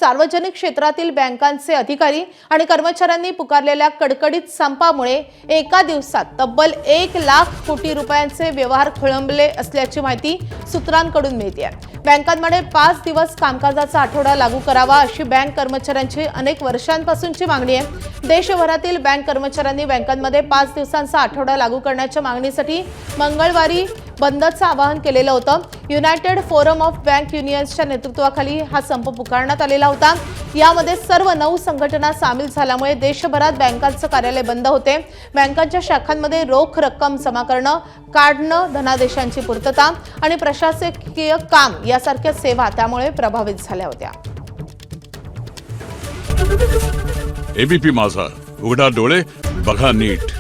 सार्वजनिक क्षेत्रातील बँकांचे अधिकारी आणि कर्मचाऱ्यांनी पुकारलेल्या कडकडीत संपामुळे एका दिवसात तब्बल 1 लाख कोटी रुपयांचे व्यवहार खोळंबले असल्याची माहिती सूत्रांकडून मिळते। बँकांमध्ये 5 दिवस कामकाजाचा आठवडा लागू करावा अशी बँक कर्मचाऱ्यांची अनेक वर्षांपासूनची मागणी आहे। देशभरातील बँक कर्मचाऱ्यांनी बँकांमध्ये 5 दिवसांचा आठवडा लागू करण्याच्या मागणीसाठी मंगळवारी बंदचं आवाहन केलेलं होतं। युनायटेड फोरम ऑफ बँक युनियन्सच्या नेतृत्वाखाली हा संप पुकारण्यात आलेला होता। यामध्ये सर्व 9 संघटना सामील झाल्यामुळे देशभरात बँकांचं कार्यालय बंद होते। बँकांच्या शाखांमध्ये रोख रक्कम जमा करणं, काढणं, धनादेशांची पूर्तता आणि प्रशासकीय काम यासारख्या सेवा त्यामुळे प्रभावित झाल्या होत्या। एबीपी माझा, उघडा डोळे बघा नीट।